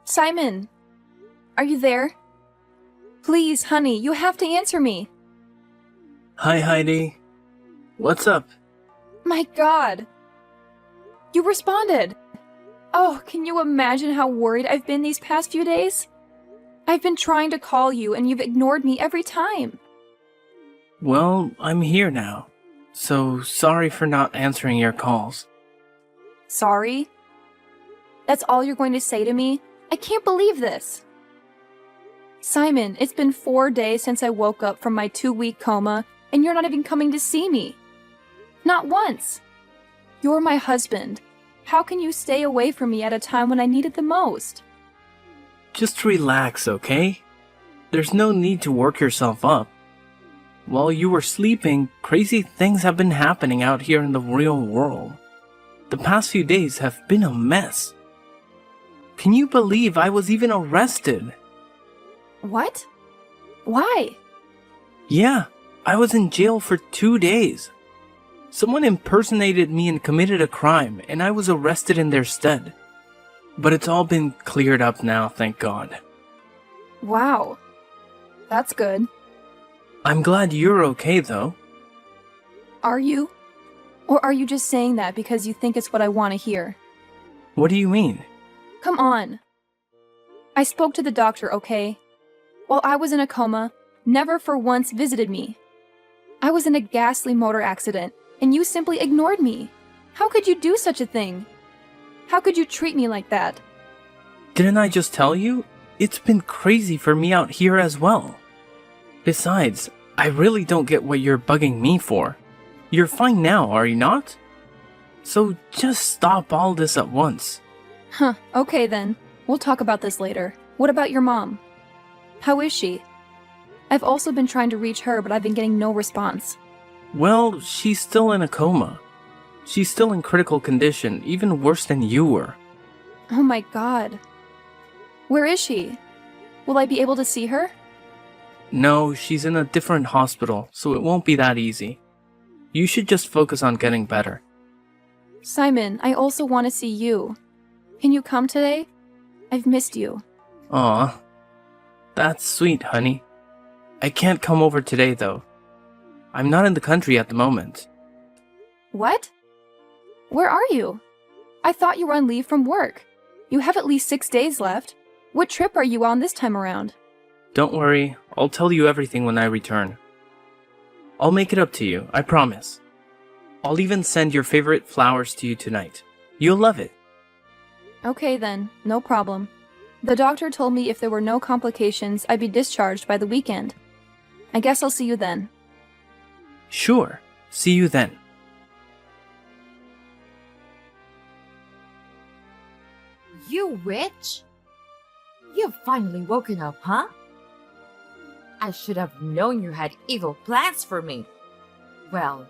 Simon, are you there? Please, honey, you have to answer me. Hi, Heidi. What's up? My God. You responded. Oh, can you imagine how worried I've been these past few days? I've been trying to call you and you've ignored me every time. Well, I'm here now. So sorry for not answering your calls. Sorry? That's all you're going to say to me? I can't believe this. Simon, it's been 4 days since I woke up from my 2-week coma, and you're not even coming to see me. Not once. You're my husband. How can you stay away from me at a time when I need it the most? Just relax, okay? There's no need to work yourself up. While you were sleeping, crazy things have been happening out here in the real world. The past few days have been a mess. Can you believe I was even arrested? What? Why? Yeah, I was in jail for 2 days. Someone impersonated me and committed a crime, and I was arrested in their stead. But it's all been cleared up now, thank God. Wow. That's good. I'm glad you're okay, though. Are you? Or are you just saying that because you think it's what I want to hear? What do you mean? Come on. I spoke to the doctor, okay? While I was in a coma, never for once visited me. I was in a ghastly motor accident, and you simply ignored me. How could you do such a thing? How could you treat me like that? Didn't I just tell you? It's been crazy for me out here as well. Besides, I really don't get what you're bugging me for. You're fine now, are you not? So just stop all this at once. Huh, okay then. We'll talk about this later. What about your mom? How is she? I've also been trying to reach her, but I've been getting no response. Well, she's still in a coma. She's still in critical condition, even worse than you were. Oh my God. Where is she? Will I be able to see her? No, she's in a different hospital, so it won't be that easy. You should just focus on getting better. Simon, I also want to see you. Can you come today? I've missed you. Aw, that's sweet, honey. I can't come over today, though. I'm not in the country at the moment. What? Where are you? I thought you were on leave from work. You have at least 6 days left. What trip are you on this time around? Don't worry, I'll tell you everything when I return. I'll make it up to you, I promise. I'll even send your favorite flowers to you tonight. You'll love it. Okay then, no problem. The doctor told me if there were no complications, I'd be discharged by the weekend. I guess I'll see you then. Sure, see you then. You witch? You've finally woken up, huh? I should have known you had evil plans for me. Well,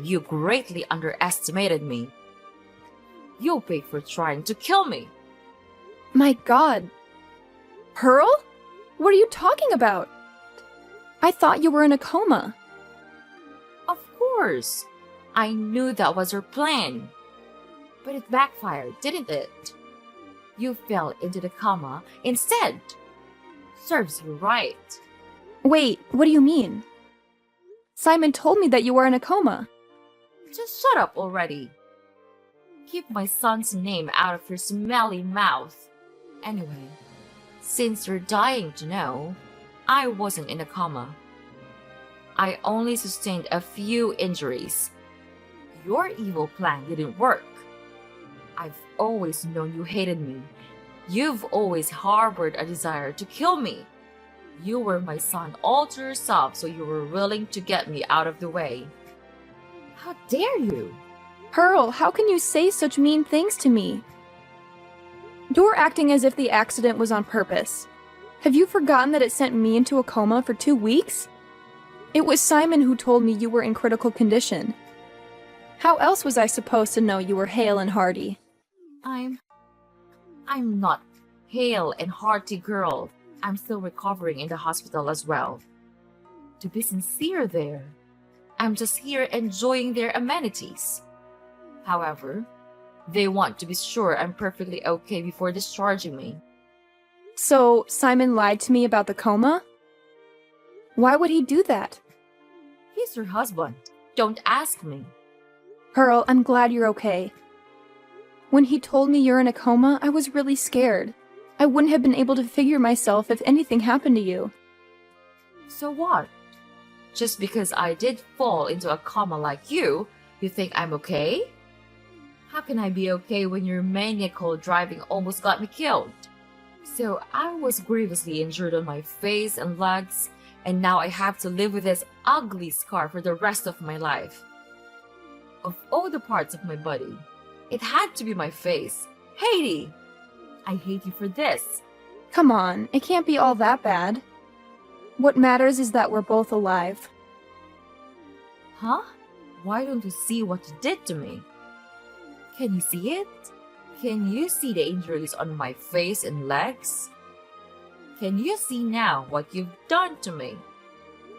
you greatly underestimated me. You'll pay for trying to kill me. My God. Pearl? What are you talking about? I thought you were in a coma. Of course. I knew that was your plan. But it backfired, didn't it? You fell into the coma instead. Serves you right. Wait, what do you mean? Simon told me that you were in a coma. Just shut up already. Keep my son's name out of your smelly mouth. Anyway, since you're dying to know, I wasn't in a coma. I only sustained a few injuries. Your evil plan didn't work. I've always known you hated me. You've always harbored a desire to kill me. You were my son all to yourself, so you were willing to get me out of the way. How dare you? Pearl, how can you say such mean things to me? You're acting as if the accident was on purpose. Have you forgotten that it sent me into a coma for 2 weeks? It was Simon who told me you were in critical condition. How else was I supposed to know you were hale and hearty? I'm not hale and hearty, girl. I'm still recovering in the hospital as well. To be sincere there, I'm just here enjoying their amenities. However, they want to be sure I'm perfectly okay before discharging me. So, Simon lied to me about the coma? Why would he do that? He's your husband. Don't ask me. Pearl, I'm glad you're okay. When he told me you're in a coma, I was really scared. I wouldn't have been able to figure myself if anything happened to you. So what? Just because I did fall into a coma like you think I'm okay? How can I be okay when your maniacal driving almost got me killed? So I was grievously injured on my face and legs, and now I have to live with this ugly scar for the rest of my life. Of all the parts of my body, it had to be my face. Haiti! I hate you for this. Come on, it can't be all that bad. What matters is that we're both alive. Huh? Why don't you see what you did to me? Can you see it? Can you see the injuries on my face and legs? Can you see now what you've done to me?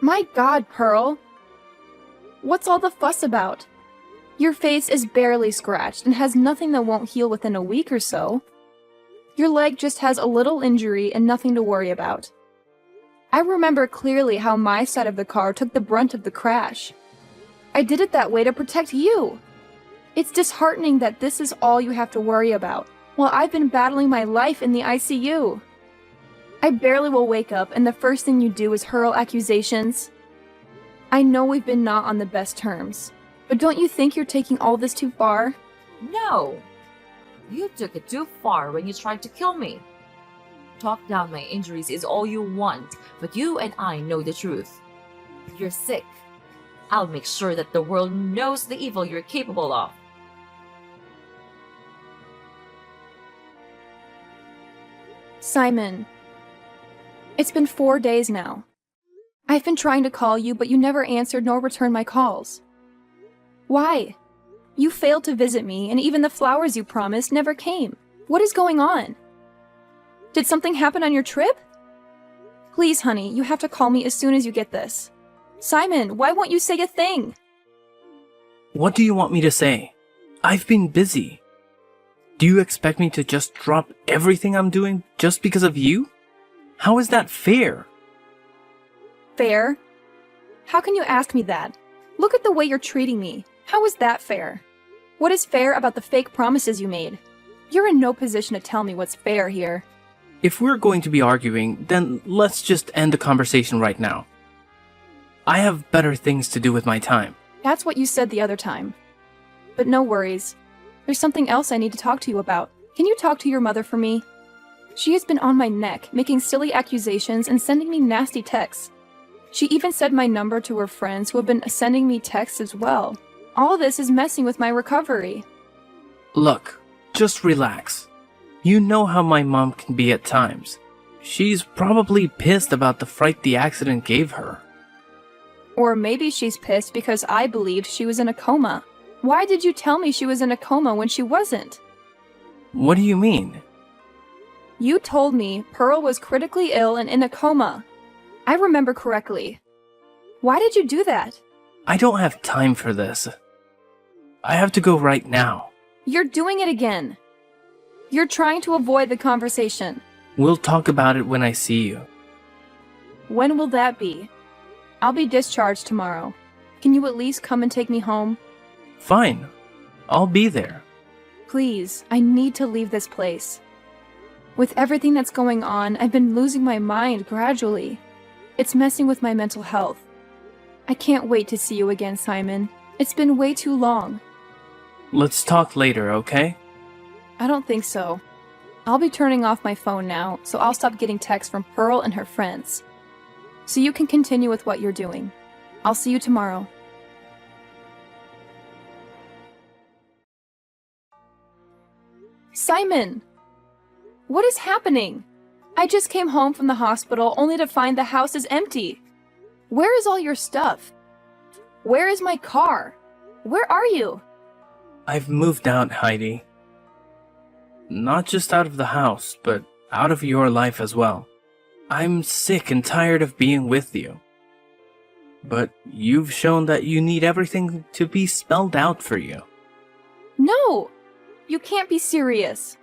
My God, Pearl! What's all the fuss about? Your face is barely scratched and has nothing that won't heal within a week or so. Your leg just has a little injury and nothing to worry about. I remember clearly how my side of the car took the brunt of the crash. I did it that way to protect you. It's disheartening that this is all you have to worry about, while I've been battling my life in the ICU. I barely will wake up and the first thing you do is hurl accusations. I know we've been not on the best terms, but don't you think you're taking all this too far? No! You took it too far when you tried to kill me. Talk down my injuries is all you want, but you and I know the truth. You're sick. I'll make sure that the world knows the evil you're capable of. Simon, it's been 4 days now. I've been trying to call you, but you never answered nor returned my calls. Why? You failed to visit me, and even the flowers you promised never came. What is going on? Did something happen on your trip? Please, honey, you have to call me as soon as you get this. Simon, why won't you say a thing? What do you want me to say? I've been busy. Do you expect me to just drop everything I'm doing just because of you? How is that fair? Fair? How can you ask me that? Look at the way you're treating me. How is that fair? What is fair about the fake promises you made? You're in no position to tell me what's fair here. If we're going to be arguing, then let's just end the conversation right now. I have better things to do with my time. That's what you said the other time. But no worries. There's something else I need to talk to you about. Can you talk to your mother for me? She has been on my neck, making silly accusations and sending me nasty texts. She even said my number to her friends who have been sending me texts as well. All this is messing with my recovery. Look, just relax. You know how my mom can be at times. She's probably pissed about the fright the accident gave her. Or maybe she's pissed because I believed she was in a coma. Why did you tell me she was in a coma when she wasn't? What do you mean? You told me Pearl was critically ill and in a coma. I remember correctly. Why did you do that? I don't have time for this. I have to go right now. You're doing it again. You're trying to avoid the conversation. We'll talk about it when I see you. When will that be? I'll be discharged tomorrow. Can you at least come and take me home? Fine. I'll be there. Please, I need to leave this place. With everything that's going on, I've been losing my mind gradually. It's messing with my mental health. I can't wait to see you again, Simon. It's been way too long. Let's talk later, okay? I don't think so. I'll be turning off my phone now, so I'll stop getting texts from Pearl and her friends. So you can continue with what you're doing. I'll see you tomorrow. Simon! What is happening? I just came home from the hospital only to find the house is empty. Where is all your stuff? Where is my car? Where are you? I've moved out, Heidi. Not just out of the house, but out of your life as well. I'm sick and tired of being with you. But you've shown that you need everything to be spelled out for you. No! You can't be serious.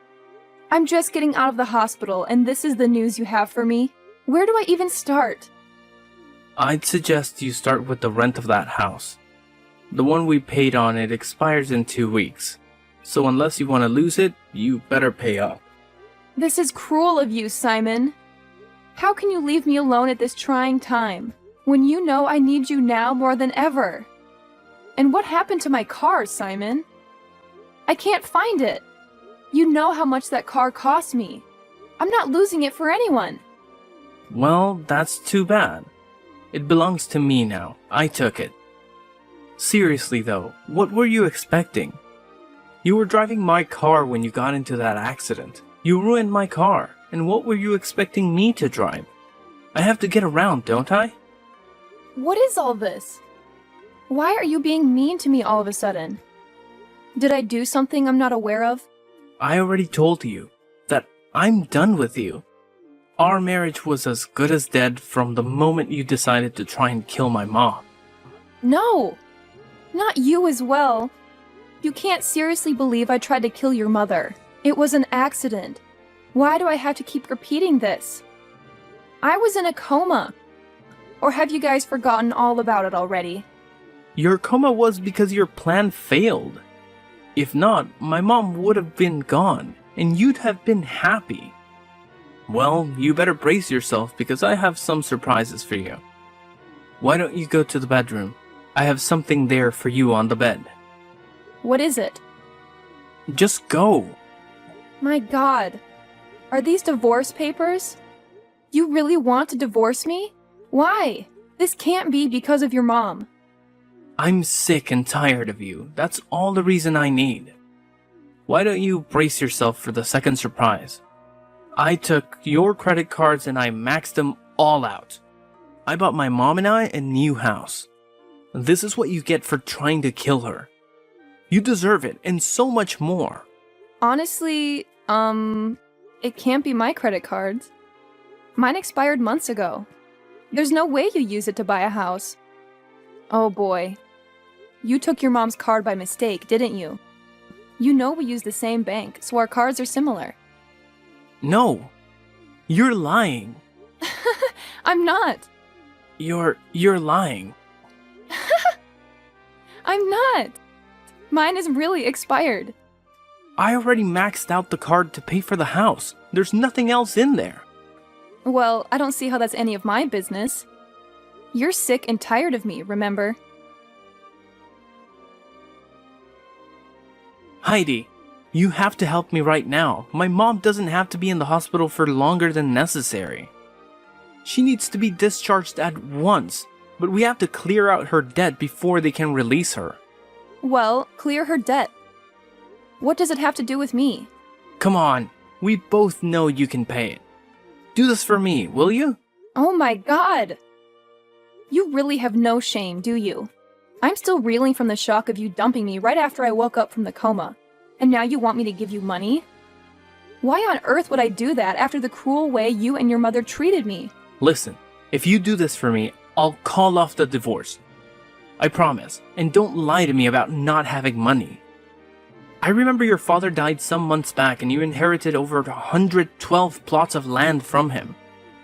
I'm just getting out of the hospital, and this is the news you have for me? Where do I even start? I'd suggest you start with the rent of that house. The one we paid on it expires in 2 weeks. So unless you want to lose it, you better pay up. This is cruel of you, Simon. How can you leave me alone at this trying time, when you know I need you now more than ever? And what happened to my car, Simon? I can't find it. You know how much that car cost me. I'm not losing it for anyone. Well, that's too bad. It belongs to me now. I took it. Seriously though, what were you expecting? You were driving my car when you got into that accident. You ruined my car, and what were you expecting me to drive? I have to get around, don't I? What is all this? Why are you being mean to me all of a sudden? Did I do something I'm not aware of? I already told you that I'm done with you. Our marriage was as good as dead from the moment you decided to try and kill my mom. No! Not you as well. You can't seriously believe I tried to kill your mother. It was an accident. Why do I have to keep repeating this? I was in a coma. Or have you guys forgotten all about it already? Your coma was because your plan failed. If not, my mom would have been gone, and you'd have been happy. Well, you better brace yourself because I have some surprises for you. Why don't you go to the bedroom? I have something there for you on the bed. What is it? Just go. My God. Are these divorce papers? You really want to divorce me? Why? This can't be because of your mom. I'm sick and tired of you. That's all the reason I need. Why don't you brace yourself for the second surprise? I took your credit cards and I maxed them all out. I bought my mom and I a new house. This is what you get for trying to kill her. You deserve it and so much more. Honestly, it can't be my credit cards. Mine expired months ago. There's no way you use it to buy a house. Oh boy. You took your mom's card by mistake, didn't you? You know we use the same bank, so our cards are similar. No. You're lying. I'm not. You're lying. I'm not. Mine is really expired. I already maxed out the card to pay for the house. There's nothing else in there. Well, I don't see how that's any of my business. You're sick and tired of me, remember? Heidi, you have to help me right now. My mom doesn't have to be in the hospital for longer than necessary. She needs to be discharged at once, but we have to clear out her debt before they can release her. Well, clear her debt. What does it have to do with me? Come on, we both know you can pay it. Do this for me, will you? Oh my God! You really have no shame, do you? I'm still reeling from the shock of you dumping me right after I woke up from the coma. And now you want me to give you money? Why on earth would I do that after the cruel way you and your mother treated me? Listen, if you do this for me, I'll call off the divorce. I promise, and don't lie to me about not having money. I remember your father died some months back and you inherited over 112 plots of land from him.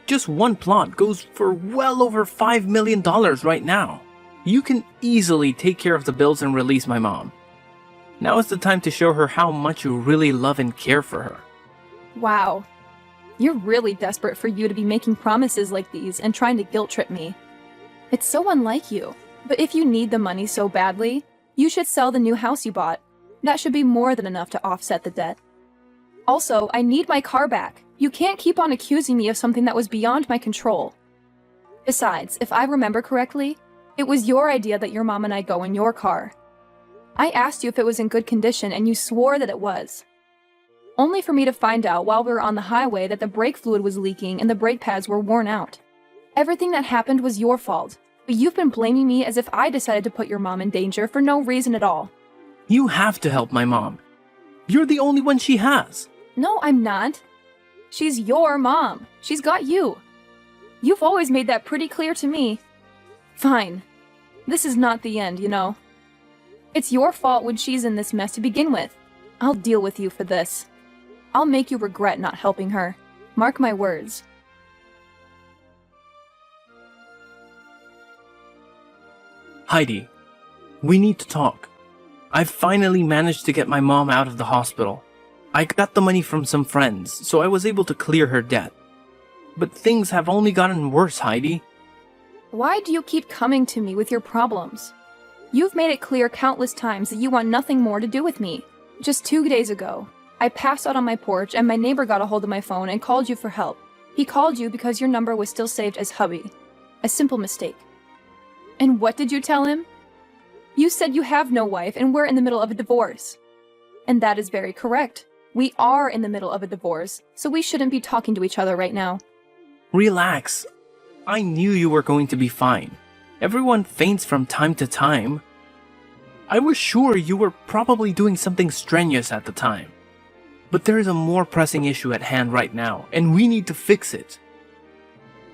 Just one plot goes for well over $5 million right now. You can easily take care of the bills and release my mom. Now is the time to show her how much you really love and care for her. Wow. You're really desperate for you to be making promises like these and trying to guilt trip me. It's so unlike you. But if you need the money so badly, you should sell the new house you bought. That should be more than enough to offset the debt. Also, I need my car back. You can't keep on accusing me of something that was beyond my control. Besides, if I remember correctly, it was your idea that your mom and I go in your car. I asked you if it was in good condition and you swore that it was. Only for me to find out while we were on the highway that the brake fluid was leaking and the brake pads were worn out. Everything that happened was your fault, but you've been blaming me as if I decided to put your mom in danger for no reason at all. You have to help my mom. You're the only one she has. No, I'm not. She's your mom. She's got you. You've always made that pretty clear to me. Fine. This is not the end, you know. It's your fault when she's in this mess to begin with. I'll deal with you for this. I'll make you regret not helping her. Mark my words. Heidi, we need to talk. I've finally managed to get my mom out of the hospital. I got the money from some friends, so I was able to clear her debt. But things have only gotten worse, Heidi. Why do you keep coming to me with your problems? You've made it clear countless times that you want nothing more to do with me. Just 2 days ago, I passed out on my porch and my neighbor got a hold of my phone and called you for help. He called you because your number was still saved as hubby. A simple mistake. And what did you tell him? You said you have no wife and we're in the middle of a divorce. And that is very correct. We are in the middle of a divorce, so we shouldn't be talking to each other right now. Relax. I knew you were going to be fine. Everyone faints from time to time. I was sure you were probably doing something strenuous at the time. But there is a more pressing issue at hand right now, and we need to fix it.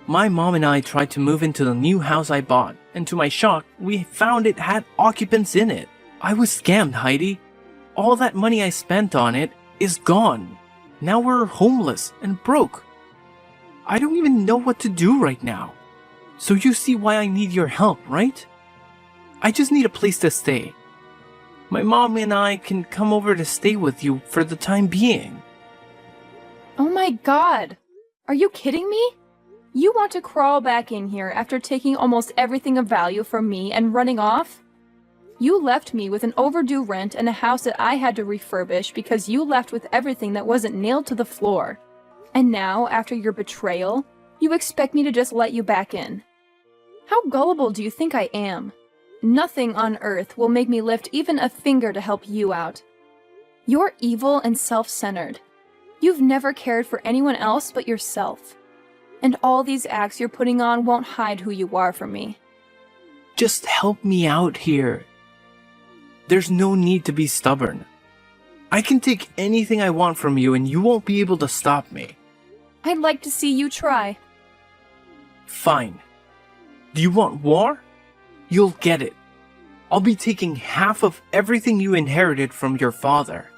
My mom and I tried to move into the new house I bought, and to my shock, we found it had occupants in it. I was scammed, Heidi. All that money I spent on it is gone. Now we're homeless and broke. I don't even know what to do right now. So you see why I need your help, right? I just need a place to stay. My mom and I can come over to stay with you for the time being. Oh my god! Are you kidding me? You want to crawl back in here after taking almost everything of value from me and running off? You left me with an overdue rent and a house that I had to refurbish because you left with everything that wasn't nailed to the floor. And now, after your betrayal, you expect me to just let you back in. How gullible do you think I am? Nothing on earth will make me lift even a finger to help you out. You're evil and self-centered. You've never cared for anyone else but yourself. And all these acts you're putting on won't hide who you are from me. Just help me out here. There's no need to be stubborn. I can take anything I want from you and you won't be able to stop me. I'd like to see you try. Fine. Do you want war? You'll get it. I'll be taking half of everything you inherited from your father.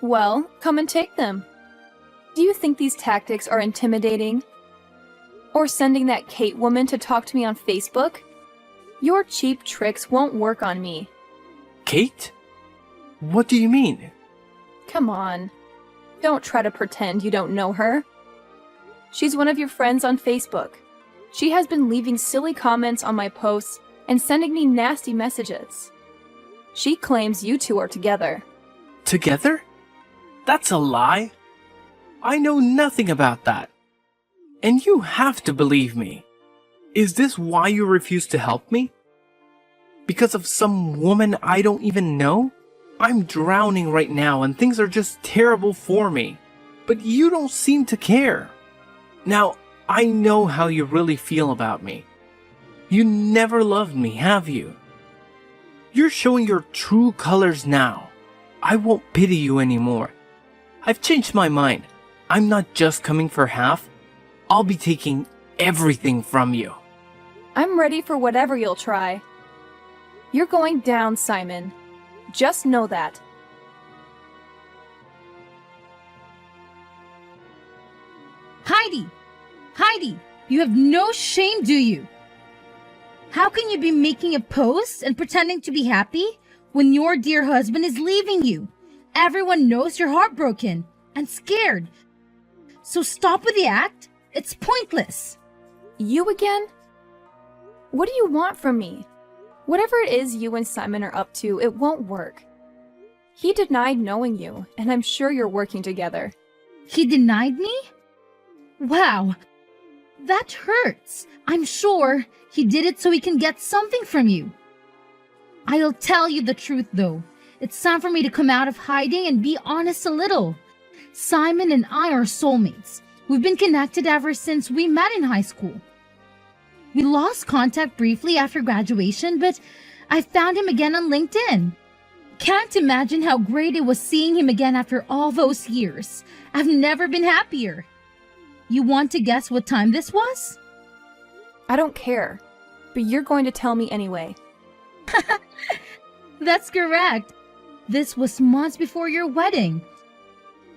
Well, come and take them. Do you think these tactics are intimidating? Or sending that Kate woman to talk to me on Facebook? Your cheap tricks won't work on me. Kate? What do you mean? Come on. Don't try to pretend you don't know her. She's one of your friends on Facebook. She has been leaving silly comments on my posts and sending me nasty messages. She claims you two are together. Together? That's a lie. I know nothing about that. And you have to believe me. Is this why you refuse to help me? Because of some woman I don't even know? I'm drowning right now and things are just terrible for me. But you don't seem to care. Now, I know how you really feel about me. You never loved me, have you? You're showing your true colors now. I won't pity you anymore. I've changed my mind. I'm not just coming for half. I'll be taking everything from you. I'm ready for whatever you'll try. You're going down, Simon. Just know that. Heidi! Heidi! You have no shame, do you? How can you be making a post and pretending to be happy when your dear husband is leaving you? Everyone knows you're heartbroken and scared. So stop with the act. It's pointless. You again? What do you want from me? Whatever it is you and Simon are up to, it won't work. He denied knowing you, and I'm sure you're working together. He denied me? Wow. That hurts. I'm sure he did it so he can get something from you. I'll tell you the truth though. It's time for me to come out of hiding and be honest a little. Simon and I are soulmates. We've been connected ever since we met in high school. We lost contact briefly after graduation, but I found him again on LinkedIn. Can't imagine how great it was seeing him again after all those years. I've never been happier. You want to guess what time this was? I don't care, but you're going to tell me anyway. That's correct. This was months before your wedding.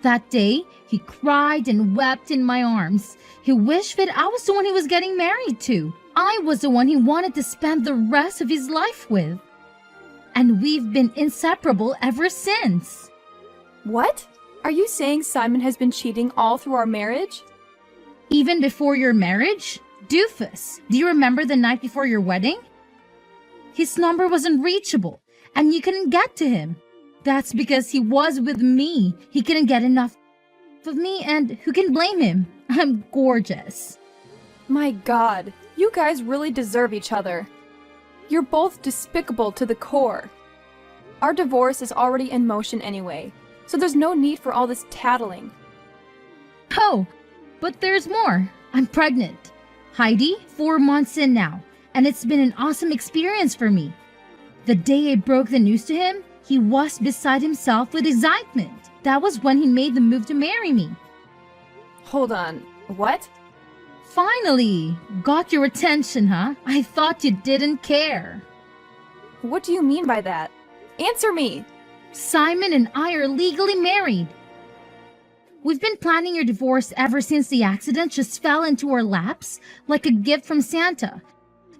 That day, he cried and wept in my arms. He wished that I was the one he was getting married to. I was the one he wanted to spend the rest of his life with. And we've been inseparable ever since. What? Are you saying Simon has been cheating all through our marriage? Even before your marriage? Doofus, do you remember the night before your wedding? His number was unreachable, and you couldn't get to him. That's because he was with me. He couldn't get enough of me, and who can blame him? I'm gorgeous. My God, you guys really deserve each other. You're both despicable to the core. Our divorce is already in motion anyway, so there's no need for all this tattling. Oh, but there's more. I'm pregnant. Heidi, 4 months in now, and it's been an awesome experience for me. The day I broke the news to him, he was beside himself with excitement. That was when he made the move to marry me. Hold on, what? Finally! Got your attention, huh? I thought you didn't care. What do you mean by that? Answer me! Simon and I are legally married. We've been planning your divorce ever since the accident just fell into our laps like a gift from Santa.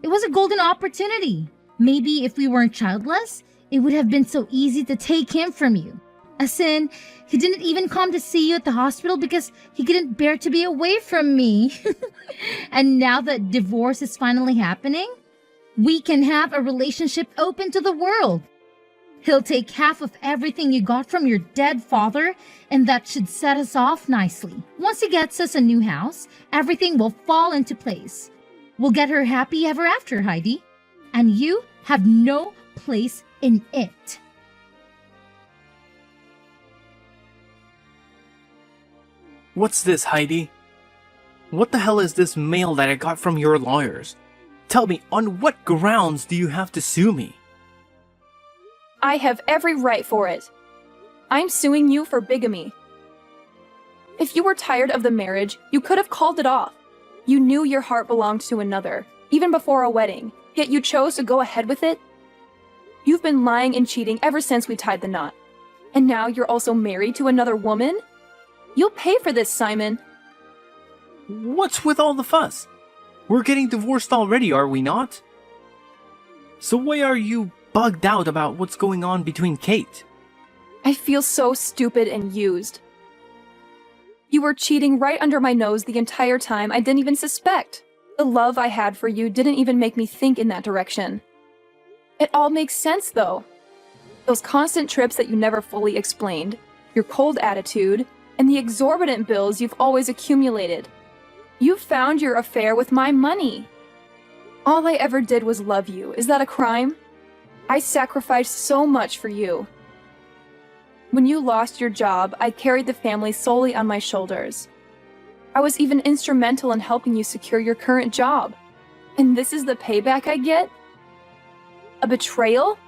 It was a golden opportunity. Maybe if we weren't childless, it would have been so easy to take him from you. As in, he didn't even come to see you at the hospital because he couldn't bear to be away from me. And now that divorce is finally happening, we can have a relationship open to the world. He'll take half of everything you got from your dead father, and that should set us off nicely. Once he gets us a new house, everything will fall into place. We'll get her happy ever after, Heidi. And you have no place in it. What's this, Heidi? What the hell is this mail that I got from your lawyers? Tell me, on what grounds do you have to sue me? I have every right for it. I'm suing you for bigamy. If you were tired of the marriage, you could have called it off. You knew your heart belonged to another, even before a wedding, yet you chose to go ahead with it. You've been lying and cheating ever since we tied the knot. And now you're also married to another woman? You'll pay for this, Simon. What's with all the fuss? We're getting divorced already, are we not? So why are you bugged out about what's going on between Kate? I feel so stupid and used. You were cheating right under my nose the entire time I didn't even suspect. The love I had for you didn't even make me think in that direction. It all makes sense, though. Those constant trips that you never fully explained, your cold attitude, and the exorbitant bills you've always accumulated. You found your affair with my money. All I ever did was love you. Is that a crime? I sacrificed so much for you. When you lost your job, I carried the family solely on my shoulders. I was even instrumental in helping you secure your current job. And this is the payback I get? A betrayal?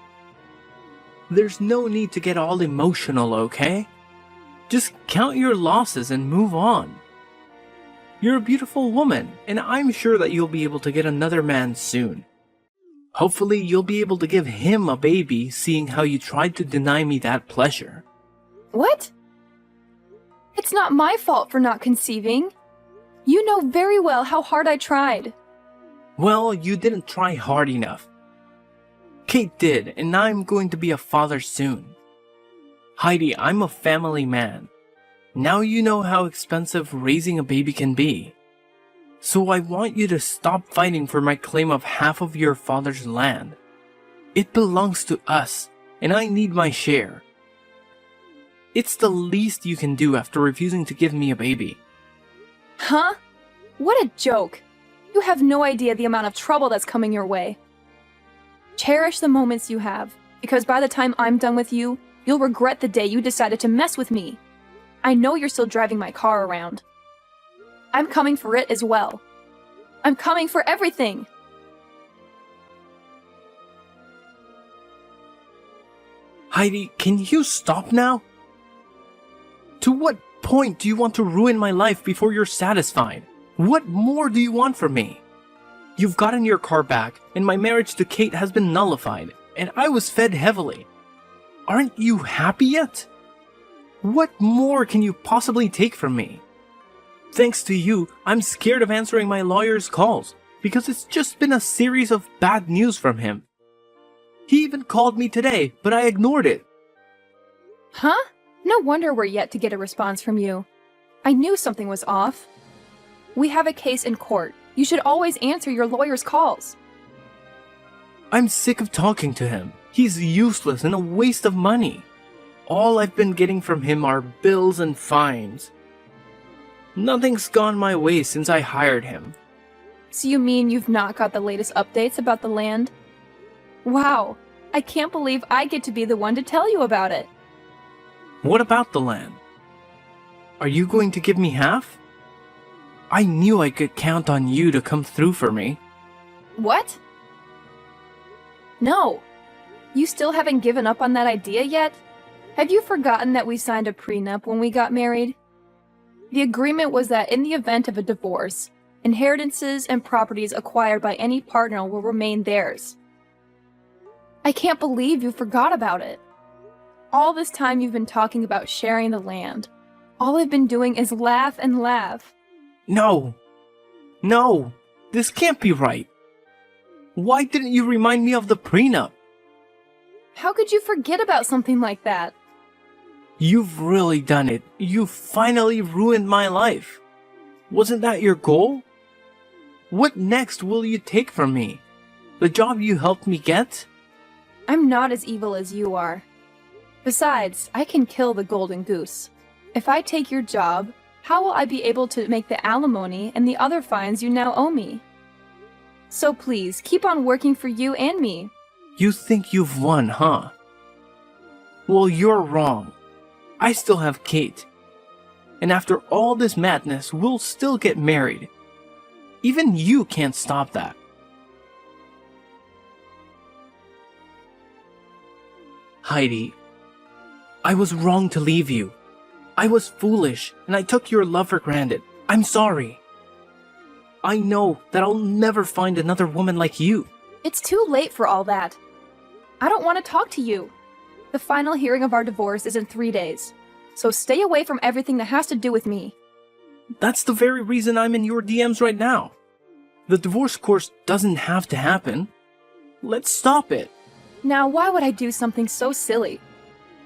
There's no need to get all emotional, okay? Just count your losses and move on. You're a beautiful woman, and I'm sure that you'll be able to get another man soon. Hopefully, you'll be able to give him a baby, seeing how you tried to deny me that pleasure. What? It's not my fault for not conceiving. You know very well how hard I tried. Well, you didn't try hard enough. Kate did, and I'm going to be a father soon. Heidi, I'm a family man. Now you know how expensive raising a baby can be. So I want you to stop fighting for my claim of half of your father's land. It belongs to us, and I need my share. It's the least you can do after refusing to give me a baby. Huh? What a joke. You have no idea the amount of trouble that's coming your way. Cherish the moments you have, because by the time I'm done with you, you'll regret the day you decided to mess with me. I know you're still driving my car around. I'm coming for it as well. I'm coming for everything. Heidi, can you stop now? To what point do you want to ruin my life before you're satisfied? What more do you want from me? You've gotten your car back, and my marriage to Kate has been nullified, and I was fed heavily. Aren't you happy yet? What more can you possibly take from me? Thanks to you, I'm scared of answering my lawyer's calls because it's just been a series of bad news from him. He even called me today, but I ignored it. Huh? No wonder we're yet to get a response from you. I knew something was off. We have a case in court. You should always answer your lawyer's calls. I'm sick of talking to him. He's useless and a waste of money. All I've been getting from him are bills and fines. Nothing's gone my way since I hired him. So you mean you've not got the latest updates about the land? Wow, I can't believe I get to be the one to tell you about it. What about the land? Are you going to give me half? I knew I could count on you to come through for me. What? No. You still haven't given up on that idea yet? Have you forgotten that we signed a prenup when we got married? The agreement was that in the event of a divorce, inheritances and properties acquired by any partner will remain theirs. I can't believe you forgot about it. All this time you've been talking about sharing the land. All I've been doing is laugh and laugh. No! No! This can't be right! Why didn't you remind me of the prenup? How could you forget about something like that? You've really done it. You finally ruined my life. Wasn't that your goal? What next will you take from me? The job you helped me get? I'm not as evil as you are. Besides, I can kill the golden goose. If I take your job, how will I be able to make the alimony and the other fines you now owe me? So please, keep on working for you and me. You think you've won, huh? Well, you're wrong. I still have Kate. And after all this madness, we'll still get married. Even you can't stop that. Heidi, I was wrong to leave you. I was foolish, and I took your love for granted. I'm sorry. I know that I'll never find another woman like you. It's too late for all that. I don't want to talk to you. The final hearing of our divorce is in 3 days. So stay away from everything that has to do with me. That's the very reason I'm in your DMs right now. The divorce course doesn't have to happen. Let's stop it. Now, why would I do something so silly?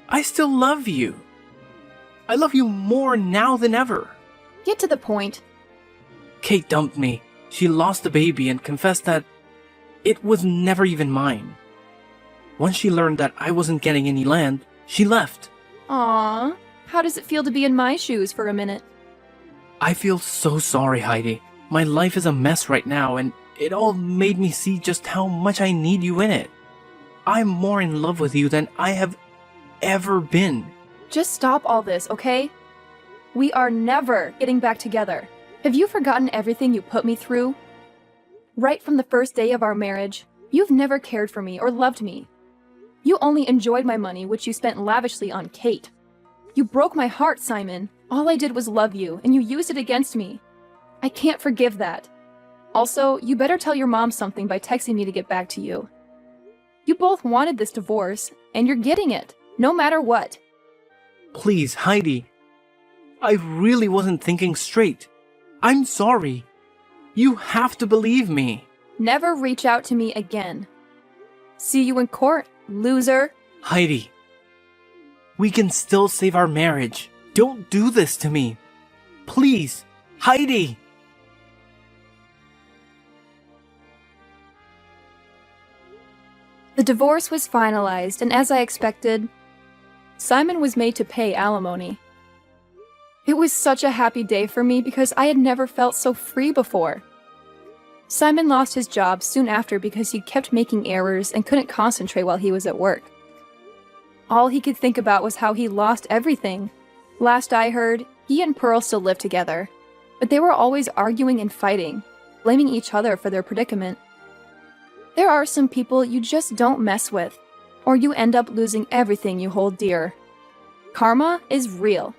I still love you. I love you more now than ever. Get to the point. Kate dumped me. She lost the baby and confessed that it was never even mine. Once she learned that I wasn't getting any land, she left. Aww, how does it feel to be in my shoes for a minute? I feel so sorry, Heidi. My life is a mess right now, and it all made me see just how much I need you in it. I'm more in love with you than I have ever been. Just stop all this, okay? We are never getting back together. Have you forgotten everything you put me through? Right from the first day of our marriage, you've never cared for me or loved me. You only enjoyed my money, which you spent lavishly on Kate. You broke my heart, Simon. All I did was love you, and you used it against me. I can't forgive that. Also, you better tell your mom something by texting me to get back to you. You both wanted this divorce, and you're getting it, no matter what. Please, Heidi. I really wasn't thinking straight. I'm sorry. You have to believe me. Never reach out to me again. See you in court, loser. Heidi. We can still save our marriage. Don't do this to me. Please, Heidi. The divorce was finalized, and as I expected, Simon was made to pay alimony. It was such a happy day for me because I had never felt so free before. Simon lost his job soon after because he kept making errors and couldn't concentrate while he was at work. All he could think about was how he lost everything. Last I heard, he and Pearl still lived together, but they were always arguing and fighting, blaming each other for their predicament. There are some people you just don't mess with, or you end up losing everything you hold dear. Karma is real.